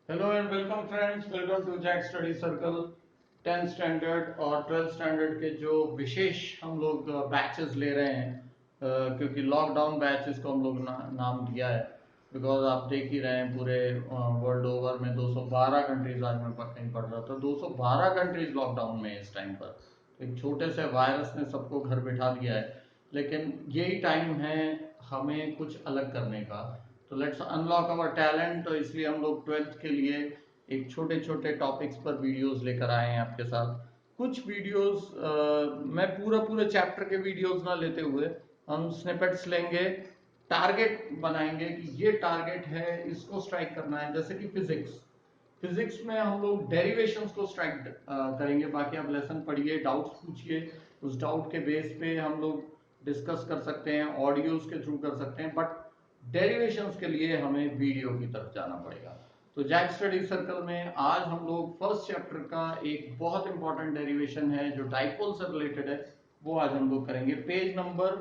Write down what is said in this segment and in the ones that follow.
Hello and welcome friends, welcome to Jack study circle. 10th standard और 12th standard के जो विशेष हम लोग बैचेस ले रहे हैं, क्योंकि लॉकडाउन बैचेस को हम लोग नाम दिया है। बिकॉज आप देख ही रहे हैं पूरे वर्ल्ड ओवर में 212 कंट्रीज, आज मैं कहीं पढ़ रहा था 212 कंट्रीज लॉकडाउन में इस टाइम पर। एक छोटे से वायरस ने सबको घर बिठा दिया है, लेकिन यही टाइम है हमें कुछ अलग करने का। तो लेट्स अनलॉक अवर टैलेंट। तो इसलिए हम लोग 12th के लिए एक छोटे छोटे टॉपिक्स पर वीडियोस लेकर आए हैं आपके साथ। कुछ वीडियोस मैं पूरा पूरे चैप्टर के वीडियोस ना लेते हुए हम स्निपेट्स लेंगे, टारगेट बनाएंगे कि ये टारगेट है, इसको स्ट्राइक करना है। जैसे कि फिजिक्स फिजिक्स में हम लोग डेरिवेशंस को स्ट्राइक करेंगे। बाकी आप लेसन पढ़िए, डाउट्स पूछिए, उस डाउट के बेस पे हम लोग डिस्कस कर सकते हैं, ऑडियोज के थ्रू कर सकते हैं। बट डेरिवेशंस के लिए हमें वीडियो की तरफ जाना पड़ेगा। तो जैक स्टडी सर्कल में आज हम लोग फर्स्ट चैप्टर का एक बहुत इंपॉर्टेंट डेरिवेशन है जो डाइपोल से रिलेटेड है, वो आज हम लोग करेंगे। पेज नंबर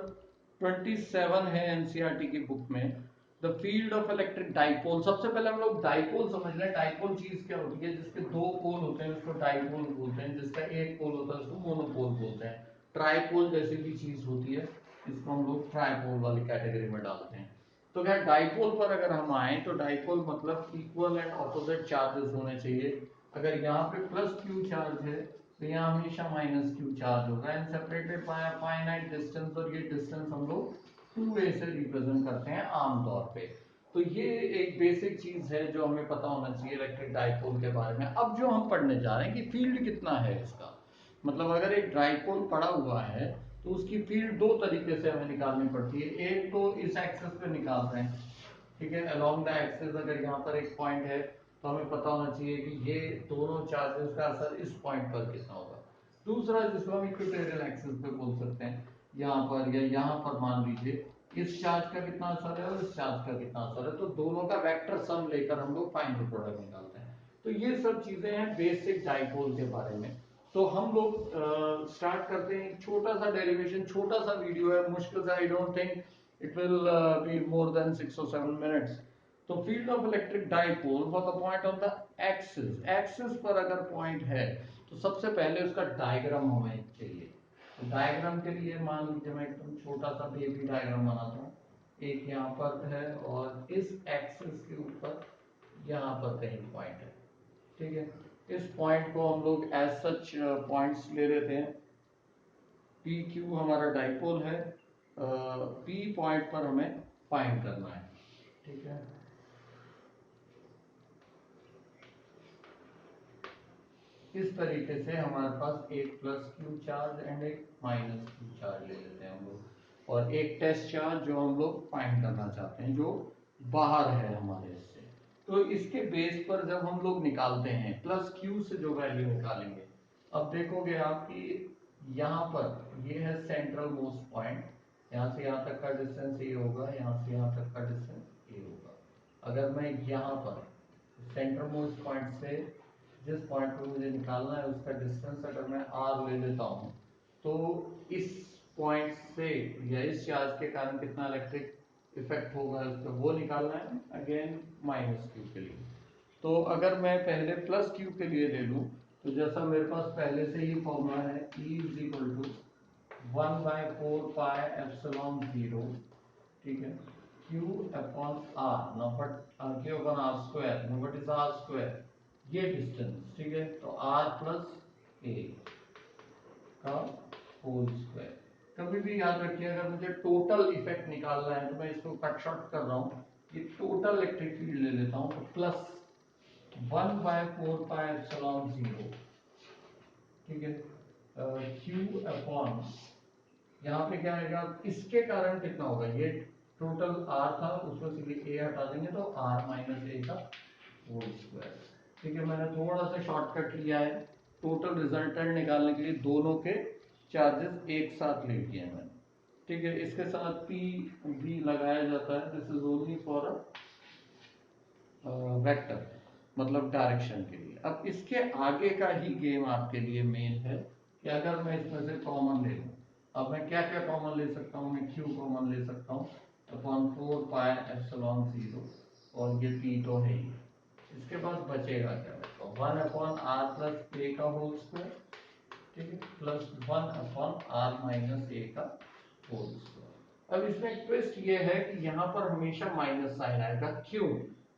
27 है एनसीईआरटी की बुक में, the field of electric dipole. सबसे पहले हम लोग डाइपोल समझ लें। डाइपोल चीज क्या होती है? जिसके दो पोल होते हैं उसको डाइपोल बोलते हैं, जिसका एक पोल होता है उसको मोनोपोल बोलते हैं। ट्राइपोल जैसी भी चीज होती है, इसको हम लोग ट्राइपोल वाली कैटेगरी में डालते हैं। तो क्या डाइपोल पर अगर हम आए तो डाइपोल मतलब इक्वल एंड ऑपोजिट चार्जेस होने चाहिए। अगर यहाँ पे प्लस क्यू चार्ज है तो यहाँ हमेशा माइनस क्यू चार्ज होगा, and separated by a finite distance. और ये डिस्टेंस हम लोग 2a से रिप्रेजेंट करते हैं आमतौर पे। तो ये एक बेसिक चीज है जो हमें पता होना चाहिए इलेक्ट्रिक डाइपोल के बारे में। अब जो हम पढ़ने जा रहे हैं कि फील्ड कितना है इसका, मतलब अगर एक डाइपोल पड़ा हुआ है तो उसकी फील्ड दो तरीके से हमें निकालनी पड़ती है। एक तो इस एक्सेस पे निकाल रहे हैं, ठीक है, अलोंग द एक्सेस। अगर यहाँ पर एक पॉइंट है तो हमें पता होना चाहिए कि ये दोनों चार्जेस का असर इस पॉइंट पर कितना होगा। दूसरा जिसको हम इक्वेटोरियल एक्सिस पे बोल सकते हैं, यहाँ पर या यहाँ पर मान लीजिए इस चार्ज का कितना असर है और इस चार्ज का कितना असर है। तो दोनों का वेक्टर सम लेकर हम लोग फाइनल प्रोडक्ट निकालते हैं। तो ये सब चीजें हैं बेसिक डाइपोल के बारे में। तो हम लोग स्टार्ट करते हैं। छोटा सा डेरिवेशन, छोटा सा वीडियो है, मुश्किल से I don't think it will be more than 6 or 7 minutes। तो field of electric dipole for the point on the axis, axis पर अगर पॉइंट है तो सबसे पहले उसका डायग्राम हमें चाहिए। तो डायग्राम के लिए मान लीजिए मैं एकदम छोटा सा बेबी डायग्राम बनाता हूँ। एक यहाँ पर है और इस एक्सिस के ऊपर यहाँ पर कहीं पॉइंट है, ठीक है। इस पॉइंट को हम लोग एज सच पॉइंट्स ले लेते हैं। पी क्यू हमारा डाइपोल है, पी पॉइंट पर हमें फाइंड करना है, ठीक है। इस तरीके से हमारे पास एक प्लस क्यू चार्ज एंड एक माइनस क्यू चार्ज ले लेते हैं हम लोग, और एक टेस्ट चार्ज जो हम लोग फाइंड करना चाहते हैं जो बाहर है हमारे इससे। तो इसके बेस पर जब हम लोग निकालते हैं प्लस क्यू से जो वैल्यू निकालेंगे, अब देखोगे आप कि यहाँ पर ये है सेंट्रल मोस्ट पॉइंट। यहाँ से यहाँ तक का डिस्टेंस ये होगा, यहाँ से यहाँ तक का डिस्टेंस ये होगा। अगर मैं यहाँ पर सेंट्रल मोस्ट पॉइंट से जिस पॉइंट को मुझे निकालना है उसका डिस्टेंस अगर मैं r ले लेता हूँ, तो इस पॉइंट से या इस चार्ज के कारण कितना इलेक्ट्रिक इफेक्ट होगा उस पर वो निकालना है, अगेन माइनस क्यू के लिए। तो अगर मैं पहले प्लस क्यू के लिए ले लूँ तो जैसा मेरे पास पहले से ही फॉर्मूला है, E इज इक्वल टू 1/4πε0, ठीक है, Q upon R। Now but Q upon R square, now what is R square? ये डिस्टेंस, ठीक है। तो r प्लस ए का होल स्क्वायर। कभी भी याद रखिए अगर मुझे टोटल इफेक्ट निकालना है तो मैं इसको कट शॉर्ट कर रहा हूँ, ये टोटल इलेक्ट्रिक फील्ड ले लेता हूँ। तो प्लस 1/4πε0, ठीक है, क्यू अपॉन यहाँ पे क्या आएगा, इसके कारण कितना होगा, ये टोटल r था उसमें से ए हटा देंगे तो r माइनस ए का होल स्क्वायर, ठीक है। मैंने थोड़ा सा शॉर्टकट लिया है टोटल रिजल्टेंट निकालने के लिए, दोनों के चार्जेस एक साथ ले लिए मैंने, ठीक है। इसके साथ पी भी लगाया जाता है, this is only for a vector, मतलब डायरेक्शन के लिए। अब इसके आगे का ही गेम आपके लिए मेन है कि अगर मैं इसमें से कॉमन ले लूँ, अब मैं क्या क्या कॉमन ले सकता हूँ, मैं क्यू कॉमन ले सकता हूँ अपॉन 4πε0, और ये पी तो है ही, इसके बाद बचेगा क्या देखो, 1/r+a का होल स्क्वायर, ठीक है, प्लस 1/r-a का होल स्क्वायर। अब इसमें एक ट्विस्ट ये है कि यहाँ पर हमेशा माइनस साइन आएगा, क्यों?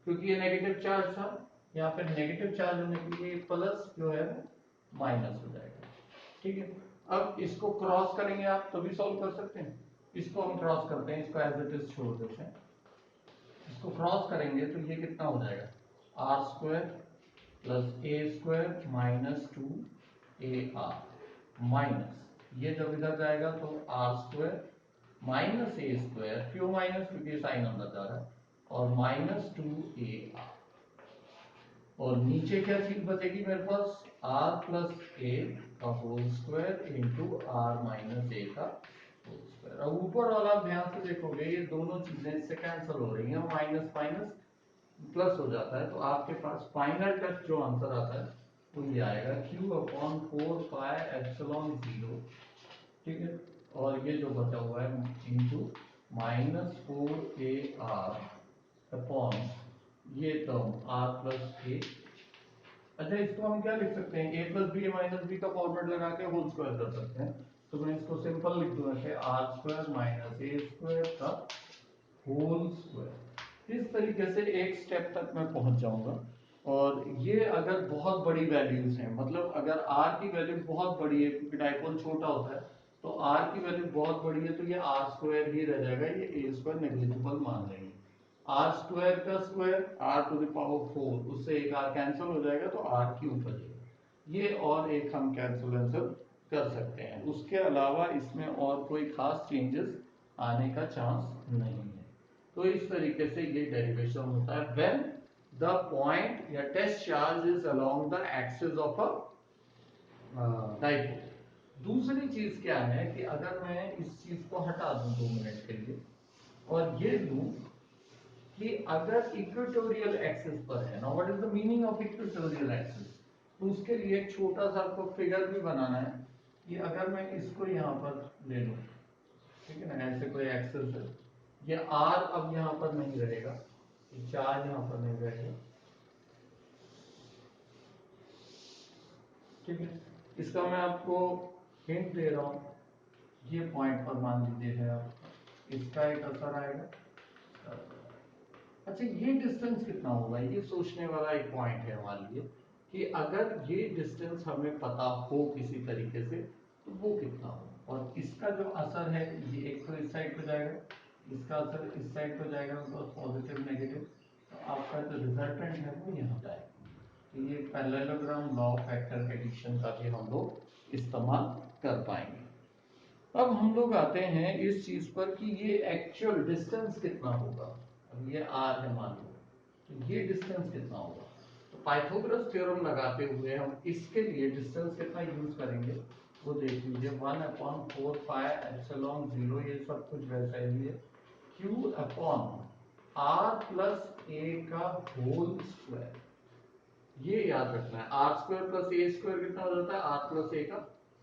क्योंकि ये नेगेटिव चार्ज था, यहाँ पे नेगेटिव चार्ज होने के लिए प्लस जो है माइनस हो जाएगा, ठीक है। अब इसको क्रॉस करेंगे आप तभी सॉल्व कर सकते हैं। इसको हम क्रॉस करते हैं, इसको एज इट इज छोड़ देते हैं। इसको क्रॉस करेंगे तो ये कितना हो जाएगा, r² + a² - 2ar माइनस ये जब इधर जाएगा तो r² - a², क्यों माइनस? क्योंकि साइन अंदर जा रहा है, और -2ar, और नीचे क्या चीज बचेगी मेरे पास, r+a का whole square into r - a का होल स्क्वायर। अब ऊपर वाला ध्यान से देखोगे, ये दोनों चीजें इससे कैंसिल हो रही हैं, माइनस माइनस प्लस हो जाता है, तो आपके पास फाइनल टेस्ट जो आंसर आता है वो ये आएगा, q/4πε0, ठीक है, और ये जो बचा हुआ है इंटू -4ar अपॉन ये टर्म r+a। अच्छा, इसको हम क्या लिख सकते हैं, a + b - b का फॉर्मूला लगा के होल स्क्वायर कर सकते हैं, तो मैं इसको सिंपल लिख दूंगा कि r² - a² का होल स्क्वायर। इस तरीके से एक स्टेप तक मैं पहुंच जाऊंगा। और ये अगर बहुत बड़ी वैल्यूज हैं, मतलब अगर r की वैल्यू बहुत बड़ी है, क्योंकि डाइपोल छोटा होता है, तो r की वैल्यू बहुत बड़ी है, तो ये r² ही रह जाएगा, ये a² नेग्लिजिबल मान लेंगे। r² का स्क्वायर r⁴, उससे एक r कैंसिल हो जाएगा, तो r³ बचेगा। ये और एक हम कैंसिल कर सकते हैं। उसके अलावा इसमें और कोई खास चेंजेस आने का चांस नहीं है। तो इस तरीके से ये डेरिवेशन होता है व्हेन द पॉइंट या test charge is along the axis of a dipole. दूसरी चीज क्या है कि अगर मैं इस चीज को हटा दूं 2 मिनट के लिए और ये लूं कि अगर इक्वेटोरियल एक्सिस पर है, now what is the meaning of equatorial axis, तो उसके लिए एक छोटा सा आपको फिगर भी बनाना है कि अगर मैं इसको यहाँ पर ले लूं, ठीक है ना, ऐसे कोई एक्सिस है, ये r अब यहाँ पर नहीं रहेगा, ये चार्ज यहाँ पर नहीं रहेगा, ठीक है। इसका मैं आपको हिंट दे रहा हूँ, ये पॉइंट पर मान लीजिए है आपका, इसका एक असर आएगा। अच्छा, ये डिस्टेंस कितना होगा, ये सोचने वाला एक पॉइंट है हमारे लिए कि अगर ये डिस्टेंस हमें पता हो किसी तरीके से तो वो कितना हो, और इसका जो असर है ये एक तो इस साइड पे जाएगा, इसका असर इस साइड पे जाएगा, तो पॉजिटिव नेगेटिव, तो आपका जो रिजल्टेंट है वो यहाँ जाएगा। तो ये parallelogram law of vector addition का भी हम लोग इस्तेमाल कर पाएंगे। अब हम लोग आते हैं इस चीज पर कि ये एक्चुअल डिस्टेंस कितना होगा। अब ये r है मान लो, तो ये डिस्टेंस कितना होगा, तो पाइथागोरस थ्योरम लगाते हुए हम इसके लिए डिस्टेंस कितना यूज करेंगे वो देख लीजिए, 1/4πε0, ये सब कुछ वैसा ही है, q/r+a का होल स्क्वायर। ये याद रखना है, r² + a² कितना हो जाता है, r+a का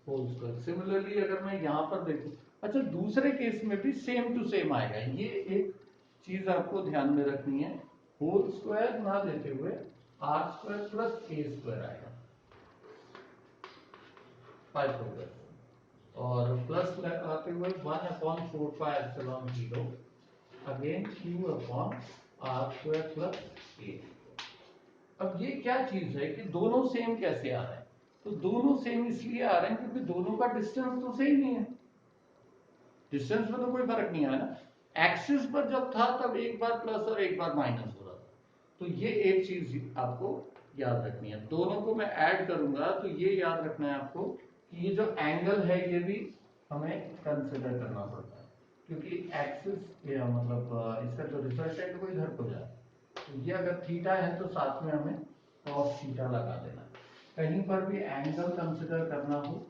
होल स्क्वायर। सिमिलरली अगर मैं यहाँ पर देखूं, अच्छा दूसरे केस में भी सेम टू सेम आएगा, ये एक चीज आपको ध्यान में रखनी है, होल स्क्वायर ना लेते हुए r² + a² आएगा पाइथागोरस, और प्लस लगाते हुए 1/4πε0 अगेन q/r² + a। अब ये क्या चीज है कि दोनों सेम कैसे आ रहे हैं, तो दोनों सेम इसलिए आ रहे हैं क्योंकि दोनों का डिस्टेंस तो सेम ही है, डिस्टेंस में तो कोई फर्क नहीं आया ना। एक्सिस पर जब था तब एक बार प्लस और एक बार माइनस हो रहा था, तो ये एक चीज आपको याद रखनी है। दोनों को मैं ऐड करूंगा तो ये याद रखना है आपको कि ये जो एंगल है ये भी हमें कंसिडर करना पड़ता है, क्योंकि एक्सिस या मतलब इसका जो रिजल्टेंट वो इधर को जाए, तो ये अगर थीटा है तो साथ में हमें cos थीटा लगा देना। कहीं पर भी एंगल कंसिडर करना हो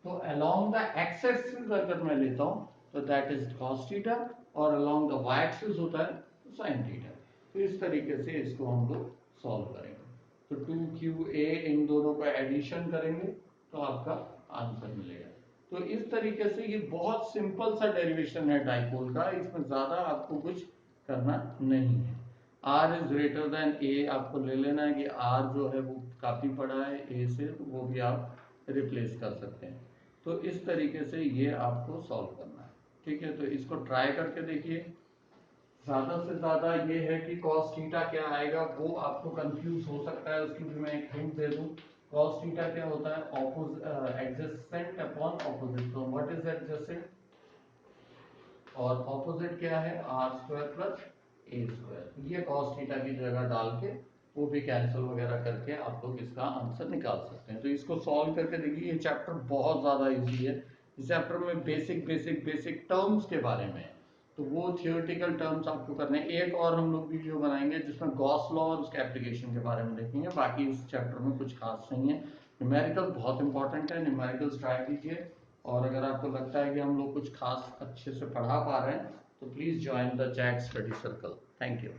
तो अलोंग द एक्स एक्सिस अगर मैं लेता हूं तो दैट इज cos थीटा, और अलोंग द y एक्सिस होता है तो sin थीटा। तो इस तरीके से इसको हम लोग सॉल्व करेंगे। तो 2qa इन दोनों का एडिशन करेंगे तो आपका आंसर मिलेगा। तो इस तरीके से ये बहुत सिंपल सा डेरिवेशन है डाइपोल का, इसमें ज्यादा आपको कुछ करना नहीं है। आर इज ग्रेटर देन ए, आपको ले लेना है कि आर जो है वो काफ़ी बड़ा है ए से, तो वो भी आप रिप्लेस कर सकते हैं। तो इस तरीके से ये आपको सॉल्व करना है, ठीक है। तो इसको ट्राई करके देखिए। ज़्यादा से ज़्यादा ये है कि कॉस थीटा क्या आएगा वो आपको कंफ्यूज हो सकता है, उसकी भी मैं एक हिंट दे दूं। कॉस थीटा क्या होता है? Adjacent upon opposite. तो व्हाट इज एडजेसेंट और ऑपोजिट क्या है? R square plus A square. ये कॉस थीटा की जगह डाल के वो भी कैंसिल वगैरह करके आप लोग इसका आंसर निकाल सकते हैं। तो इसको सॉल्व करके देखिए। ये चैप्टर बहुत ज़्यादा इजी है। इस चैप्टर में बेसिक टर्म्स के बारे में है, तो वो थियोरेटिकल टर्म्स आपको करने हैं। एक और हम लोग वीडियो बनाएंगे जिसमें गॉस लॉ और उसके एप्लीकेशन के बारे में देखेंगे। बाकी इस चैप्टर में कुछ खास नहीं है। न्यूमेरिकल बहुत इंपॉर्टेंट है, न्यूमेरिकल्स ट्राई कीजिए। और अगर आपको लगता है कि हम लोग कुछ खास अच्छे से पढ़ा पा रहे हैं तो please join the chat study circle. Thank you.